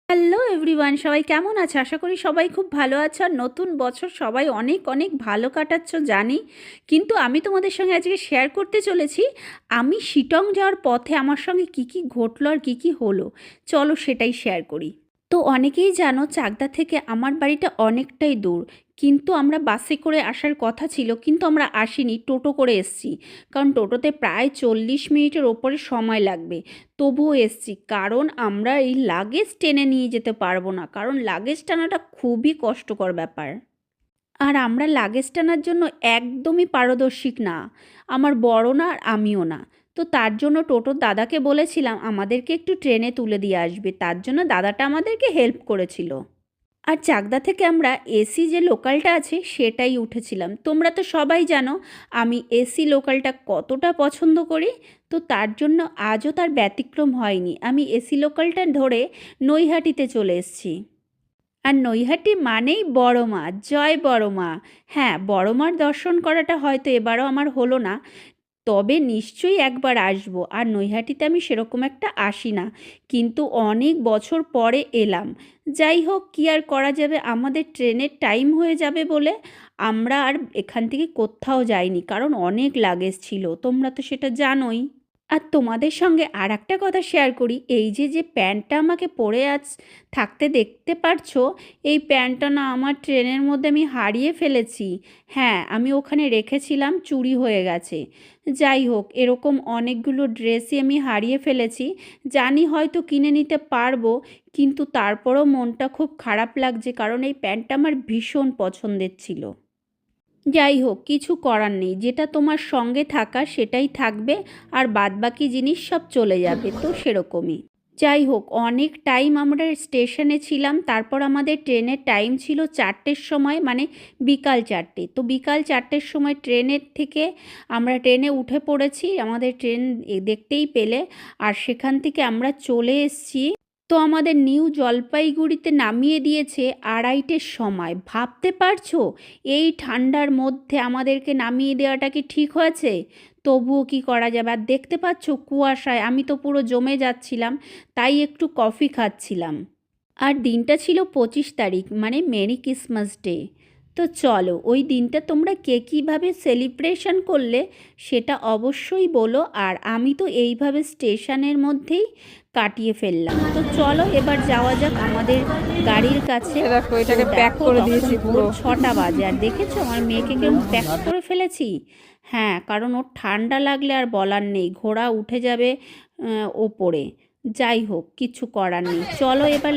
Hello everyone, সবাই কেমন আছে? আশা করি সবাই খুব ভালো আছো। আর নতুন বছর সবাই অনেক অনেক ভালো কাটাচ্ছ জানি। কিন্তু আমি তোমাদের সঙ্গে আজকে শেয়ার করতে চলেছি আমি শিটং যাওয়ার পথে আমার সঙ্গে কি কি ঘটলো আর কি কি হলো। চলো সেটাই শেয়ার করি। তো অনেকেই জানো চাকদা থেকে আমার বাড়িটা অনেকটাই দূর, কিন্তু আমরা বাসে করে আসার কথা ছিল, কিন্তু আমরা আসিনি, টোটো করে এসছি। কারণ টোটোতে প্রায় 40 মিনিটের ওপরে সময় লাগবে। তবুও এসছি কারণ আমরা এই লাগেজ টেনে নিয়ে যেতে পারবো না, কারণ লাগেজ টানাটা খুবই কষ্টকর ব্যাপার। আর আমরা লাগেজ টানার জন্য একদমই পারদর্শী না, আমার বড় না আর আমিও না। তো তার জন্য টোটোর দাদাকে বলেছিলাম আমাদেরকে একটু ট্রেনে তুলে দিয়ে আসবে, তার জন্য দাদাটা আমাদেরকে হেল্প করেছিল। আর চাকদা থেকে আমরা এসি যে লোকালটা আছে সেটাই উঠেছিলাম। তোমরা তো সবাই জানো আমি এসি লোকালটা কতটা পছন্দ করি। তো তার জন্য আজও তার ব্যতিক্রম হয়নি, আমি এসি লোকালটা ধরে নৈহাটিতে চলে এসেছি। আর নৈহাটি মানেই বড় মা, জয় বড় মা। হ্যাঁ, বড় মার দর্শন করাটা হয়তো এবারও আমার হলো না, তবে নিশ্চয়ই একবার আসবো। আর নৈহাটিতে আমি সেরকম একটা আসি না, কিন্তু অনেক বছর পরে এলাম। যাই হোক, কী আর করা যাবে, আমাদের ট্রেনের টাইম হয়ে যাবে বলে আমরা আর এখান থেকে কোথাও যাইনি, কারণ অনেক লাগেজ ছিল, তোমরা তো সেটা জানোই। আর তোমাদের সঙ্গে আর একটা কথা শেয়ার করি, এই যে যে প্যান্টটা আমাকে পরে আজ থাকতে দেখতে পারছো, এই প্যান্টটা না আমার ট্রেনের মধ্যে আমি হারিয়ে ফেলেছি। হ্যাঁ, আমি ওখানে রেখেছিলাম, চুরি হয়ে গেছে। যাই হোক, এরকম অনেকগুলো ড্রেসই আমি হারিয়ে ফেলেছি। জানি হয়তো কিনে নিতে পারবো, কিন্তু তারপরও মনটা খুব খারাপ লাগছে, কারণ এই প্যান্টটা আমার ভীষণ পছন্দের ছিল। যাই হোক, কিছু করার নেই, যেটা তোমার সঙ্গে থাকা সেটাই থাকবে, আর বাদবাকি জিনিস সব চলে যাবে, তো সেরকমই। যাই হোক, অনেক টাইম আমরা স্টেশনে ছিলাম, তারপর আমাদের ট্রেনের টাইম ছিল 4টের সময়, মানে বিকাল 4টে। তো বিকাল 4টের সময় ট্রেনের থেকে আমরা ট্রেনে উঠে পড়েছি, আমাদের ট্রেন দেখতেই পেলে। আর সেখান থেকে আমরা চলে এসেছি। তো আমাদের নিউ জলপাইগুড়িতে নামিয়ে দিয়েছে 2:30-এর সময়। ভাবতে পারছো এই ঠান্ডার মধ্যে আমাদেরকে নামিয়ে দেওয়াটা কি ঠিক হয়েছে? তবুও কি করা যাবে। আর দেখতে পাচ্ছ কুয়াশায় আমি তো পুরো জমে যাচ্ছিলাম, তাই একটু কফি খাচ্ছিলাম। আর দিনটা ছিল 25 তারিখ, মানে মেরি ক্রিসমাস ডে। তো চলো, ওই দিনটা তোমরা কে কীভাবে সেলিব্রেশন করলে সেটা অবশ্যই বলো। আর আমি তো এইভাবে স্টেশনের মধ্যেই কাটিয়ে ফেললাম। তো চলো এবার যাওয়া যাক আমাদের গাড়ির কাছে। দেখো তো এটাকে প্যাক দেখো করে তখন দিয়েছি ভোর পুরো। 6টা বাজে, আর দেখেছো আমার মেয়েকে কেমন প্যাক করে ফেলেছি। হ্যাঁ, কারণ ওর ঠান্ডা লাগলে আর বলার নেই, ঘোড়া উঠে যাবে ওপরে। যাই হোক, কিছু করার নেই, চলো এবার